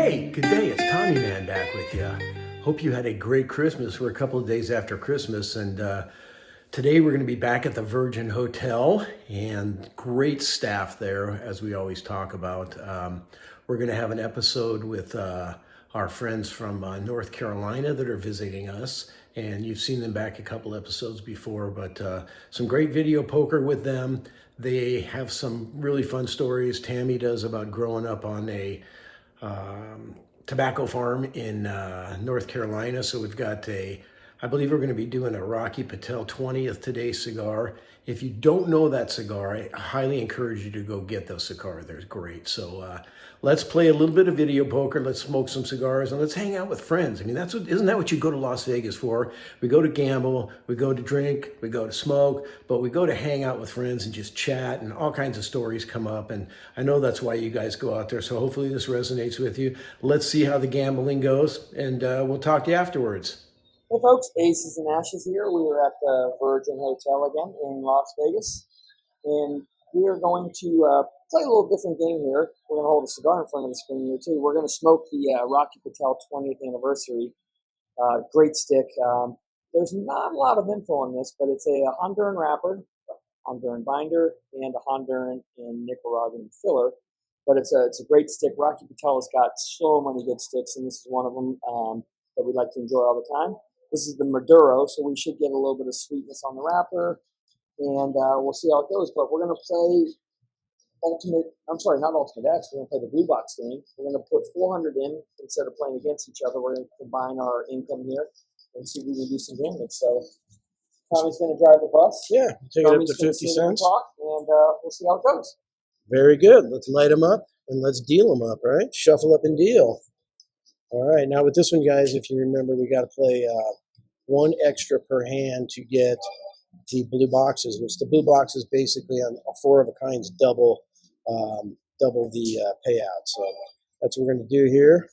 Hey, good day. It's Tommy Man back with you. Hope you had a great Christmas. We're a couple of days after Christmas, and today we're going to be back at the Virgin Hotel, and great staff there, as we always talk about. We're going to have an episode with our friends from North Carolina that are visiting us, and you've seen them back a couple episodes before, but some great video poker with them. They have some really fun stories. Tammy does about growing up on a tobacco farm in North Carolina. So we've got I believe we're going to be doing a Rocky Patel 20th Today cigar. If you don't know that cigar, I highly encourage you to go get those cigar. They're great. So let's play a little bit of video poker. Let's smoke some cigars and let's hang out with friends. I mean, isn't that what you go to Las Vegas for? We go to gamble, we go to drink, we go to smoke, but we go to hang out with friends and just chat, and all kinds of stories come up. And I know that's why you guys go out there. So hopefully this resonates with you. Let's see how the gambling goes, and we'll talk to you afterwards. Hey folks, Aces and Ashes here. We are at the Virgin Hotel again in Las Vegas, and we are going to play a little different game here. We're going to hold a cigar in front of the screen here too. We're going to smoke the Rocky Patel 20th anniversary. Great stick. There's not a lot of info on this, but it's a Honduran wrapper, Honduran binder, and a Honduran and Nicaraguan filler. But it's a great stick. Rocky Patel has got so many good sticks, and this is one of them that we like to enjoy all the time. This is the Maduro, so we should get a little bit of sweetness on the wrapper, and we'll see how it goes. But we're going to play not Ultimate X. We're going to play the blue box game. We're going to put 400 in instead of playing against each other. We're going to combine our income here and see if we can do some damage. So Tommy's going to drive the bus. Yeah, take it up to 50 cents. And we'll see how it goes. Very good. Let's light them up and let's deal them up, right? Shuffle up and deal. All right, now with this one, guys, if you remember, we got to play one extra per hand to get the blue boxes, which the blue box is basically on four of a kinds double the payout. So that's what we're going to do here.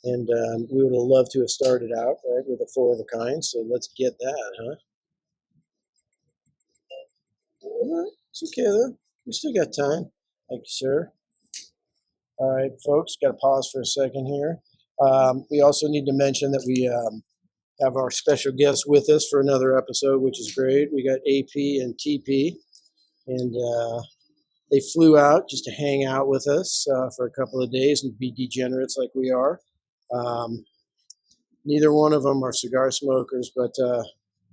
And we would have loved to have started out, right, with a four of a kind. So let's get that, huh? All right, it's okay, though. We still got time. Thank you, sir. All right, folks, got to pause for a second here. We also need to mention that we have our special guests with us for another episode, which is great. We got AP and TP, and they flew out just to hang out with us for a couple of days and be degenerates like we are. Neither one of them are cigar smokers, but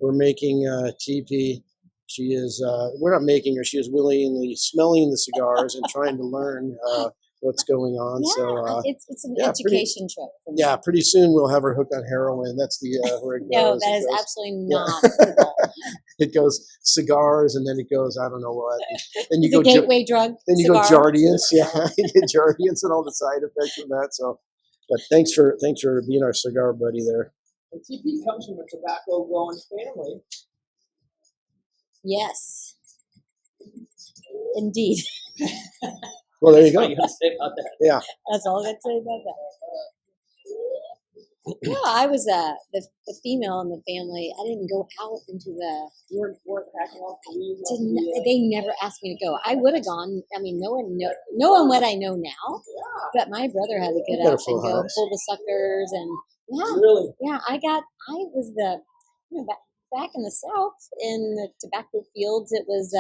we're making TP. She is, we're not making her, she is willingly smelling the cigars and trying to learn what's going on. Yeah, so it's an education trip. For me. Yeah, pretty soon we'll have her hooked on heroin. That's the where it goes. No, that is absolutely not. The goal. It goes cigars, and then it goes I don't know what. Then you it's go a gateway drug. Then you cigar. go Jardiance, yeah, you get Jardiance and all the side effects of that. So, but thanks for being our cigar buddy there. And TP comes from a tobacco growing family. Yes, indeed. Well, there you go. What you got to say about that? Yeah. That's all I got to say about that. Yeah, I was the female in the family. I didn't go out into the. You weren't packing off the leaves. They never asked me to go. I would have gone. I mean, knowing what I know now. Yeah. But my brother had to get You got up a full and go house. pull the suckers and Really? yeah. I was the back in the South in the tobacco fields. It was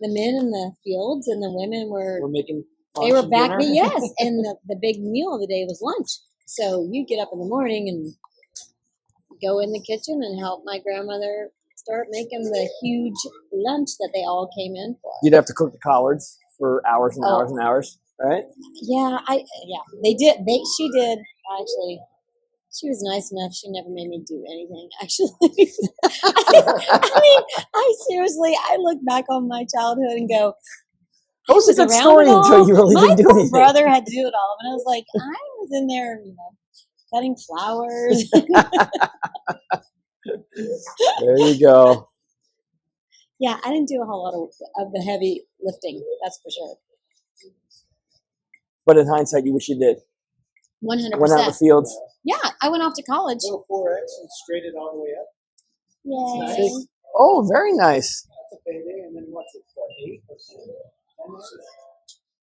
the men in the fields and the women We're making. they were back. Dinner. Yes, and the big meal of the day was lunch. So you get up in the morning and go in the kitchen and help my grandmother start making the huge lunch that they all came in for. You'd have to cook the collards for hours and hours and hours, right? Yeah, they did. She did actually. She was nice enough. She never made me do anything. Actually, I seriously, I look back on my childhood and go, That was a good story until you really didn't do anything. My brother had to do it all, and I was like, I was in there, cutting flowers. There you go. Yeah, I didn't do a whole lot of the heavy lifting. That's for sure. But in hindsight, you wish you did. 100%. Went out in the fields. Yeah, I went off to college. Little 4X and straight it all the way up. Yay. Nice. Oh, very nice. That's a payday, and then what's it? 8%.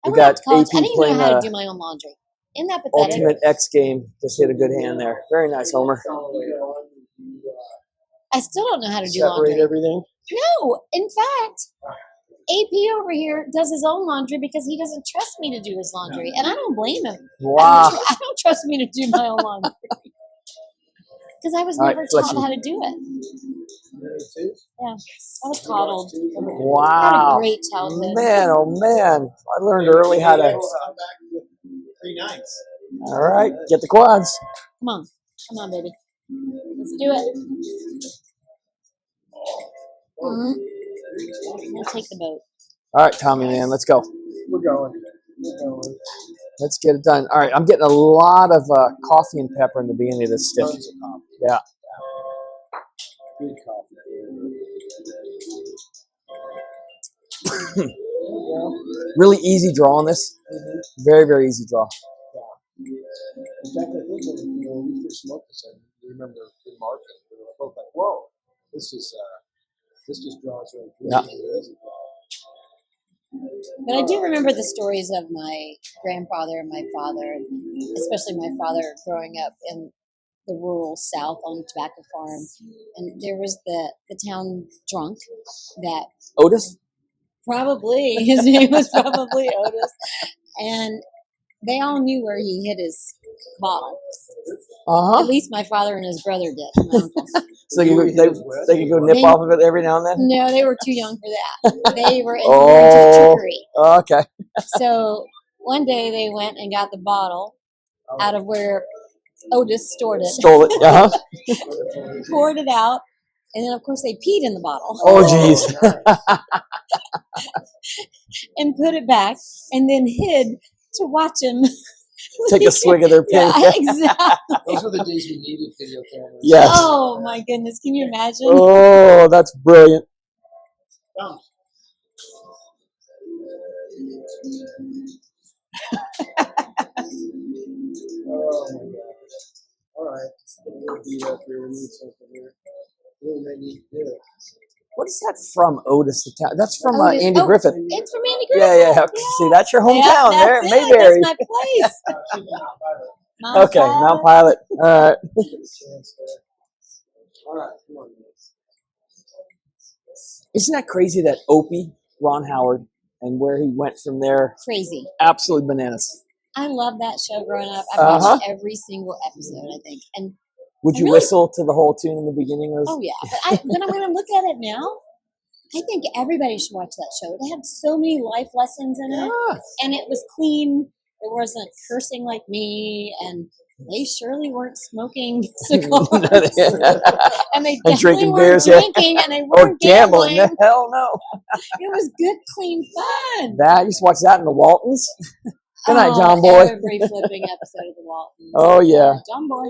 I We went off got to college. AP I didn't even know playing how to do my own laundry. Isn't that pathetic? Ultimate X game. Just hit a good hand there. Very nice, Homer. I still don't know how to do Separate laundry. everything. No, in fact, AP over here does his own laundry because he doesn't trust me to do his laundry, and I don't blame him. Wow. I don't trust me to do my own laundry because I was never taught how to do it. Yeah, I was coddled. I had a Wow. great childhood. Man, oh man. I learned early how to. 3 nights. All right. Get the quads. Come on, baby. Let's do it. I'm gonna take the boat. All right, Tommy, man. Let's go. We're going. Let's get it done. All right. I'm getting a lot of coffee and pepper in the beginning of this stiff. Yeah. Good coffee. Really easy draw on this. Very, very easy draw. In fact, I think when we first smoked this, I remember in market, we were both like, "Whoa, this just draws right through." Yeah. Easy. But I do remember the stories of my grandfather and my father, especially my father growing up in the rural South on a tobacco farm. And there was the town drunk that Otis? probably, his name was probably Otis. And they all knew where he hid his bottle. Uh-huh. At least my father and his brother did. My uncle. So they could go nip off of it every now and then? No, they were too young for that. They were into trickery. Okay. So one day they went and got the bottle out of where Otis stored it. Stole it. Uh-huh. Poured it out. And then, of course, they peed in the bottle. Oh, geez. And put it back. And then hid to watch him. Take a swig of their pink. Yeah, exactly. Those were the days we needed video cameras. Yes. Oh, my goodness. Can you imagine? Oh, that's brilliant. Oh. Oh my gosh. All right. We'll beat up here. We need something here. Really may need to do it. What is that from, Otis? The town? That's from Otis. Andy Griffith. It's from Andy Griffith. Yeah. See, that's your hometown there, That's Mayberry. That's my place. Okay, Mount Pilot. All right. All right, come on. Isn't that crazy that Opie, Ron Howard, and where he went from there? Crazy. Absolutely bananas. I love that show growing up. I've watched every single episode, I think. And would you whistle to the whole tune in the beginning? Oh, yeah. But when I look at it now, I think everybody should watch that show. It had so many life lessons in it. Yeah. And it was clean. It wasn't cursing like me. And they surely weren't smoking cigars. And they definitely drinking weren't beers, drinking. And they or weren't gambling. gambling. Hell no. It was good, clean fun. That, you used to watch that in the Waltons? Good night, John Boy. Every flipping episode of the Waltons. Oh, yeah. John Boy.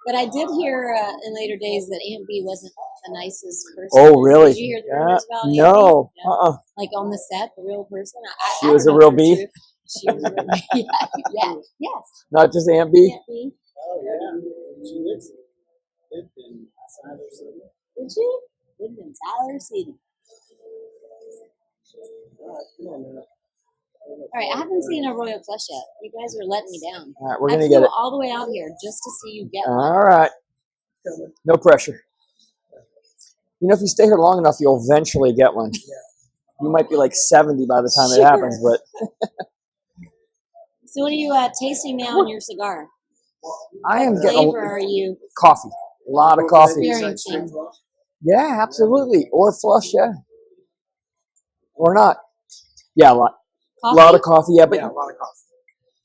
But I did hear in later days that Aunt B wasn't the nicest person. Oh, really? Did you hear the rumors about Aunt No. B? Yeah. Like on the set, the real person. She was a real B? She was a real B. Yeah. Yes. Not just Aunt B? Aunt B. Oh, yeah. She lived in Siler City. Did she? Lived in Siler City. All right, come on now. All right, I haven't seen a royal flush yet. You guys are letting me down. All right, we're I going to flew get it. all the way out here just to see you get one. All right. No pressure. You know, if you stay here long enough, you'll eventually get one. You might be like 70 by the time it happens, but... So what are you tasting now in your cigar? I am What getting flavor are you coffee. A lot of coffee. experiencing? Yeah, absolutely. Or flush, yeah. Or not. Yeah, a lot. Coffee? A lot of coffee, yeah. But Yeah, a lot of coffee.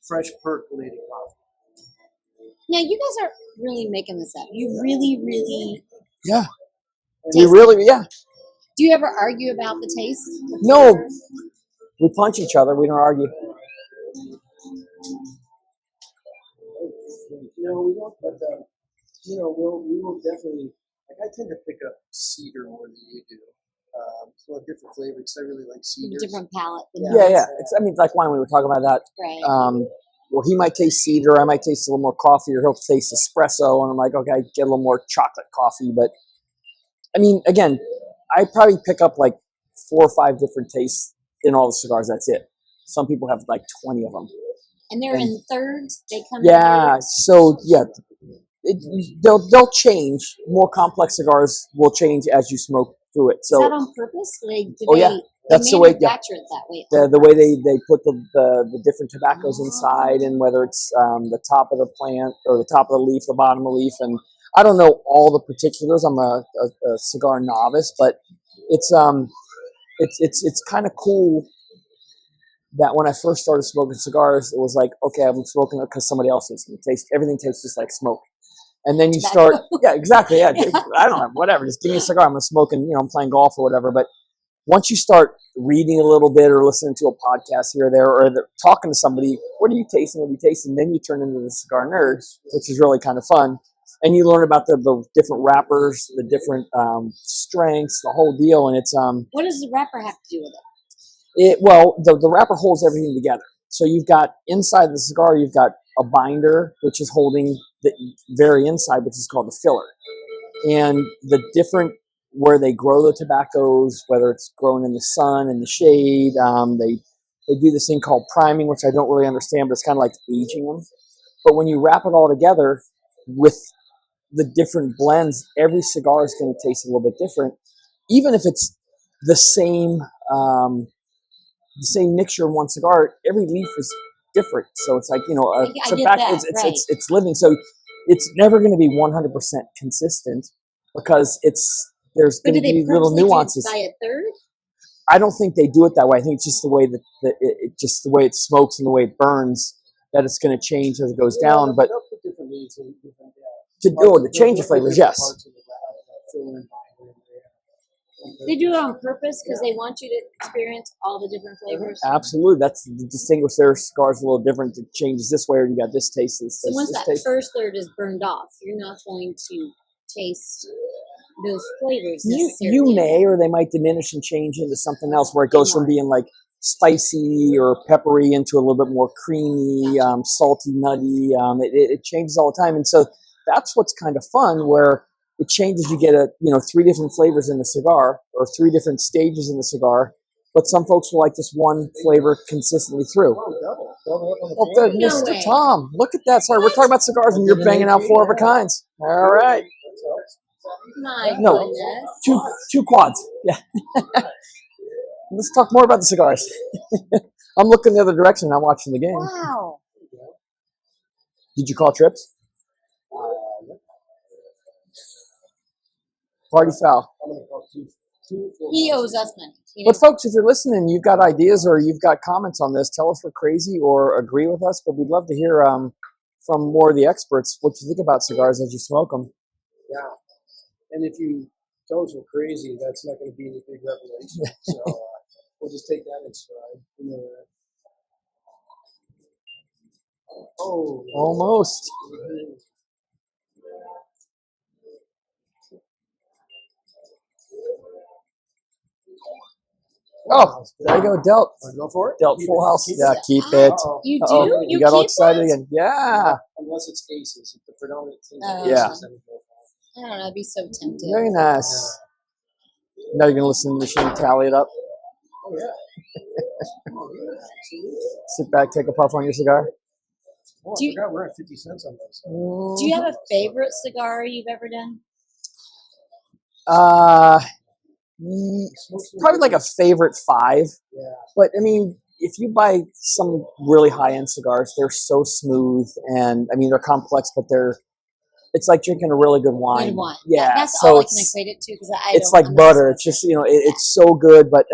Fresh percolating coffee. Now, you guys are really making this up. You really, really... yeah. taste We really, yeah. Do you ever argue about the taste? No. We punch each other. We don't argue. No, we don't, but, we will definitely, like, I tend to pick up cedar more than you do. It's a little different flavor because I really like cedars. Different palate. Yeah. It's, I mean, like wine, we were talking about that. Right. Well, he might taste cedar. I might taste a little more coffee, or he'll taste espresso. And I'm like, okay, I get a little more chocolate coffee. But, I mean, again, I probably pick up like 4 or 5 different tastes in all the cigars. That's it. Some people have like 20 of them. And they're in thirds. They come in Yeah. thirds. So yeah, they'll change. More complex cigars will change as you smoke through it. Is So that on purpose? yeah, They that's the way. Yeah, manufacture it that way. On the way purpose. they put the different tobaccos inside, and whether it's the top of the plant or the top of the leaf, the bottom of the leaf, and I don't know all the particulars. I'm a cigar novice, but it's it's kind of cool that when I first started smoking cigars, it was like, okay, I'm smoking it because somebody else is. Everything tastes just like smoke. And then you start, yeah, exactly, yeah. I don't know, whatever. Just give me a cigar. I'm smoking, I'm playing golf or whatever. But once you start reading a little bit or listening to a podcast here or there, or talking to somebody, what are you tasting? What are you tasting? Then you turn into the cigar nerd, which is really kind of fun. And you learn about the different wrappers, the different strengths, the whole deal. And it's what does the wrapper have to do with it? Well, the wrapper holds everything together. So you've got inside the cigar, you've got a binder, which is holding the very inside, which is called the filler. And the different where they grow the tobaccos, whether it's grown in the sun, in the shade, they do this thing called priming, which I don't really understand, but it's kind of like aging them. But when you wrap it all together with the different blends, every cigar is going to taste a little bit different, even if it's the same mixture in one cigar. Every leaf is different, so it's like I get tobacco. that, right. It's living, so it's never going to be 100% consistent because there's But going do to they be little purposely nuances. do it by a third? I don't think they do it that way. I think it's just the way that just the way it smokes and the way it burns that it's going to change as it goes down. But they'll put different leaves in different to change the flavors, yes. They do it on purpose because they want you to experience all the different flavors. Absolutely, that's to distinguish their cigars a little different. It changes this way, or you got this taste. So once that first third is burned off, you're not going to taste those flavors necessarily. You may, or they might diminish and change into something else where it goes from being like spicy or peppery into a little bit more creamy, salty, nutty. It changes all the time, and so that's what's kind of fun. Where it changes, you get 3 different flavors in the cigar, or 3 different stages in the cigar. But some folks will like just one flavor consistently through. Mr. Tom, look at that. Sorry, we're talking about cigars, and you're banging out 4 of a kinds. All right. My No, goodness. two quads. Yeah. Let's talk more about the cigars. I'm looking the other direction. I'm watching the game. Wow. Did you call trips? Party foul. He owes us money. But folks, if you're listening, you've got ideas or you've got comments on this, tell us we're crazy or agree with us. But we'd love to hear from more of the experts what you think about cigars as you smoke them. Yeah. And if you tell us we're crazy, that's not going to be any big revelation. So we'll just take that in stride. Oh, almost. Oh, there you go, Delt. Go for it. Delt full house. Yeah, keep it. You do? You got all keep excited it? again. Yeah. Unless it's aces. If the predominant thing Oh. is Yeah. aces, then we go for I don't know. I'd be so tempted. Very nice. Now you're going to listen to the machine tally it up. Oh, yeah. Sit back, take a puff on your cigar. Oh, I forgot we're at 50 cents on those. Do you have a favorite cigar you've ever done? Probably like a favorite 5. Yeah. But I mean, if you buy some really high-end cigars, they're so smooth, and I mean they're complex, but it's like drinking a really good wine. Good wine. Yeah, that's so all I can equate it to because it's like butter. It's just it's so good, but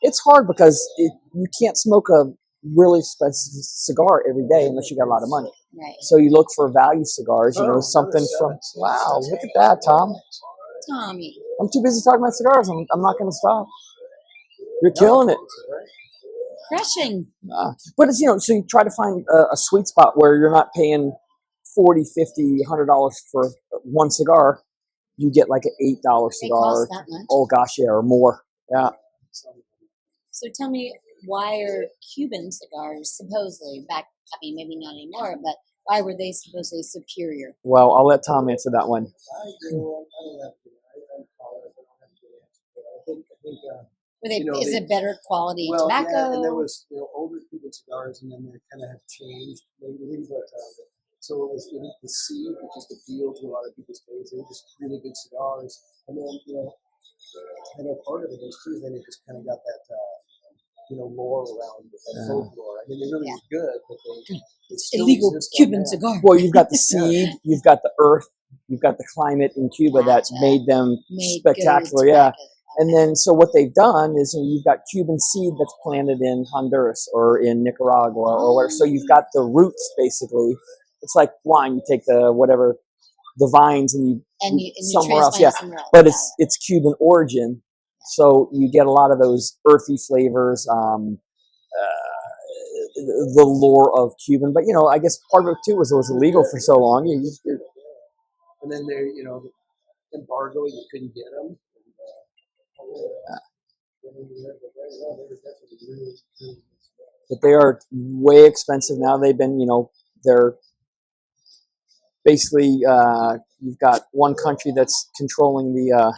it's hard because you can't smoke a really expensive cigar every day unless you got a lot of money. Right. So you look for value cigars, something from. Wow, look at that, Tom. Tommy. I'm too busy talking about cigars. I'm not going to stop. You're killing it. Crushing. But it's, so you try to find a sweet spot where you're not paying $40, $50, $100 for one cigar. You get like an $8 cigar. It costs that much? Oh gosh, yeah, or more. Yeah. So tell me, why are Cuban cigars supposedly maybe not anymore, but why were they supposedly superior? Well, I'll let Tom answer that one. I don't have to. I think Were they, you know, is they, it better quality well, tobacco? yeah, and there was older Cuban cigars, and then they kind of have changed lately. But so it was the seed, which just appealed to a lot of people's tastes. They were just really good cigars, and then I know part of it is too. Then it just kind of got that lore around it, that folklore. I mean, they really were good, but they still Illegal exist on Cuban that. cigar. Well, you've got the seed, you've got the earth, you've got the climate in Cuba that Gotcha. made them Made spectacular. good Yeah. tobacco. And then, so what they've done is you've got Cuban seed that's planted in Honduras or in Nicaragua or whatever. So you've got the roots basically. It's like wine. You take the vines and you somewhere else. Yeah, somewhere else. but it's Cuban origin. So you get a lot of those earthy flavors, the lore of Cuban. But I guess part of it too was it was illegal for so long. And then there, embargo, you couldn't get them. But they are way expensive now. They've been, they're basically you've got one country that's controlling the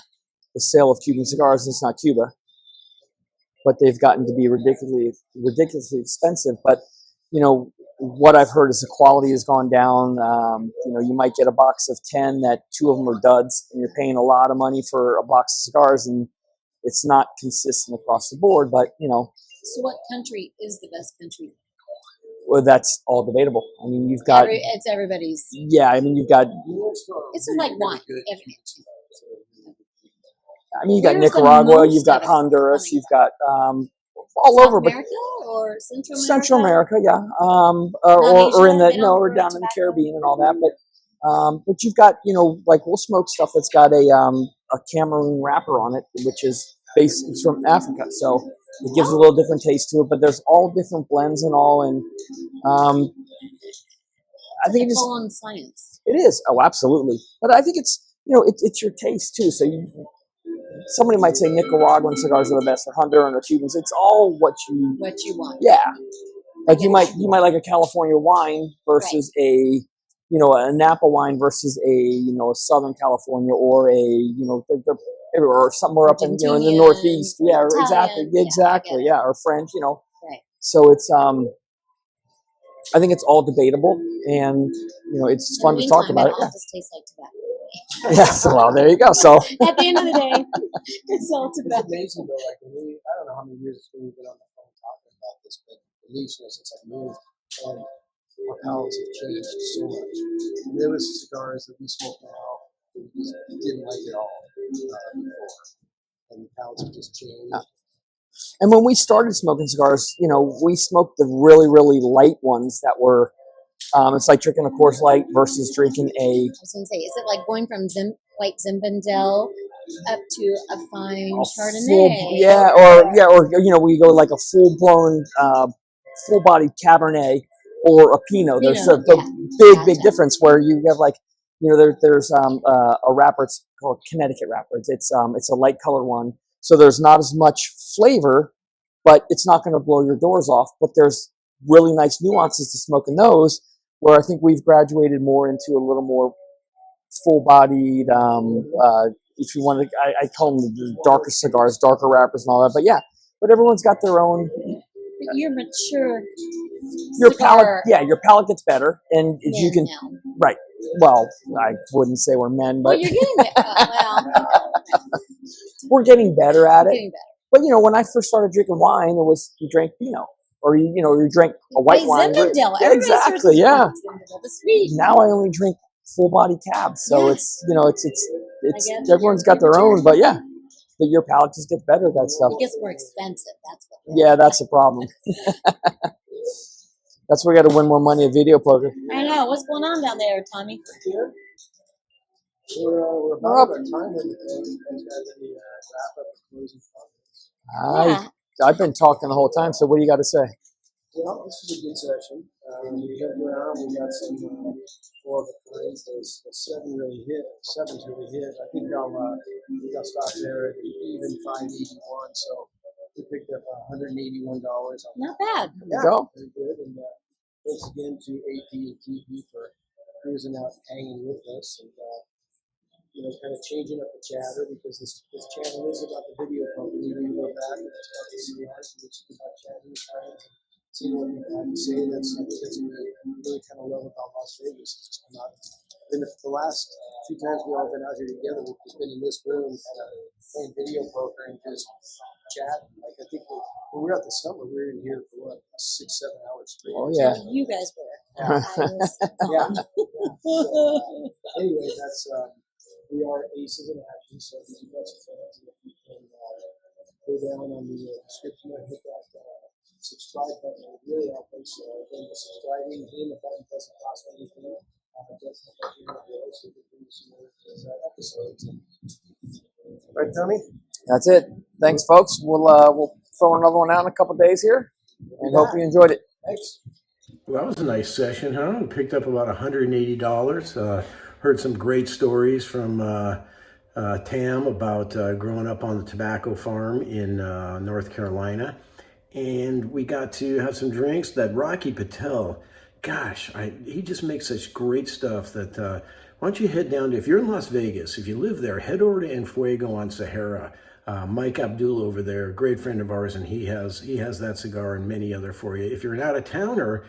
sale of Cuban cigars, and it's not Cuba. But they've gotten to be ridiculously expensive. But what I've heard is the quality has gone down. You might get a box of 10 that 2 of them are duds, and you're paying a lot of money for a box of cigars, and it's not consistent across the board. But So what country is the best country? well, that's all debatable. I mean, you've got It's everybody's. yeah. I mean, you've got. It's just like wine. I mean, you got Where's the Nicaragua, most you've got of it Honduras, coming you've got all South over, but America or Central America? Central America, yeah, or in Asia, the they don't or grow down in the tobacco? Caribbean and all that. But you've got like we'll smoke stuff that's got a Cameroon wrapper on it, which is based it's from Africa, so it gives a little different taste to it. But there's all different blends and all, and I think It's full on science. it is. Oh, absolutely. But I think it's it's your taste too. So somebody might say Nicaraguan cigars are the best, or Honduran or Cubans. It's all what you want. Yeah, like you might like a California wine versus a Napa wine versus a Southern California or they're everywhere or somewhere up in in the Northeast. Yeah, Italian, exactly. Yeah, or French. Right. So it's I think it's all debatable, and it's fun to talk about it. All just tastes like tobacco. Yes, well, there you go. So at the end of the day, it's all tobacco. It's amazing though. Like I don't know how many years it's been we've been on the phone talking about this, but at least since I moved, and our palates have changed so much. And there was cigars that we smoke now that we just didn't like at all before, and the palates have just changed. And when we started smoking cigars, we smoked the really, really light ones that were. It's like drinking a Coors Light versus drinking a. I was going to say, is it like going from white Zinfandel up to a fine Chardonnay? Or we go like a full blown, full bodied Cabernet or a Pinot. There's a big difference where you have like, there's a wrapper. It's called Connecticut wrapper. It's a light colored one, so there's not as much flavor, but it's not going to blow your doors off. But there's really nice nuances to smoking those, where I think we've graduated more into a little more full-bodied, if you want to, I call them the darker cigars, darker wrappers and all that. But everyone's got their own. But you're mature. Your palate gets better, and you can right. Well, I wouldn't say we're men, but you're getting better. We're getting better at it. Getting better. But when I first started drinking wine, it was you drank Pinot. Or you drank a white wine. Zinfandel. Yeah, exactly. Yeah. The sweet. Now I only drink full body cabs, so it's everyone's got their own. But your palate just gets better. That stuff. It gets more expensive. That's what. Yeah, that's a problem. That's where we got to win more money at video poker. I know. What's going on down there, Tommy? We're about our time with you guys got any wrap up and closing comments? I've been talking the whole time, so what do you got to say? Well, this was a good session. We jumped around. We got some 4 of the kinds. Those 7 really hit. 7's really hit. I think I'll stop there at even 581. So we picked up $181. Not bad. Yeah, go. Very good. And thanks again to AP and TP for cruising out and hanging with us. And kind of changing up the chatter because this channel is about the video company. We go back and it's about ACRs, which is about chatting with friends and seeing what people have to say. That's what I really kind of love about Las Vegas. It's just come out. And the last few times we've all been out here together, we've just been in this room kind of playing video poker and just chatting. Like I think when we were at the summer, we were in here for what, 6-7 hours straight. Oh yeah. You guys were. Yeah. I was Yeah. gone. So, anyway, that's we are Aces and Ashes, so if you guys are fans, if you can go down on the description and hit that subscribe button, it really helps us. Again, the subscribing and the button doesn't cost anything. It doesn't help you grow, so we can do some more episodes. Right, Tony? That's it. Thanks, folks. We'll throw another one out in a couple days here, and hope you enjoyed it. Thanks. Well, that was a nice session, huh? We picked up about $180. Heard some great stories from Tam about growing up on the tobacco farm in North Carolina. And we got to have some drinks. That Rocky Patel, gosh, he just makes such great stuff that why don't you head down to, if you're in Las Vegas, if you live there, head over to Enfuego on Sahara. Mike Abdul over there, a great friend of ours, and he has that cigar and many other for you. If you're an out-of-towner,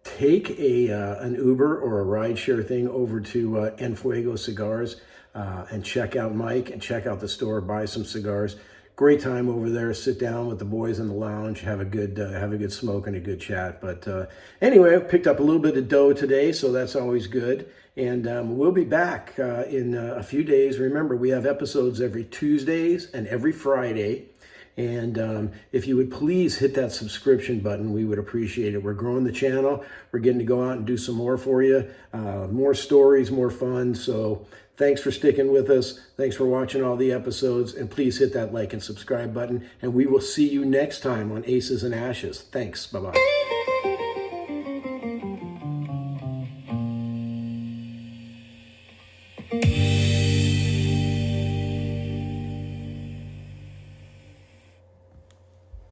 take an Uber or a rideshare thing over to Enfuego Cigars and check out Mike and check out the store, buy some cigars. Great time over there. Sit down with the boys in the lounge, have a good smoke and a good chat. But anyway, I picked up a little bit of dough today, so that's always good. And we'll be back in a few days. Remember, we have episodes every Tuesdays and every Friday. And if you would please hit that subscription button, we would appreciate it. We're growing the channel. We're getting to go out and do some more for you. More stories, more fun. So thanks for sticking with us. Thanks for watching all the episodes. And please hit that like and subscribe button. And we will see you next time on Aces and Ashes. Thanks. Bye-bye.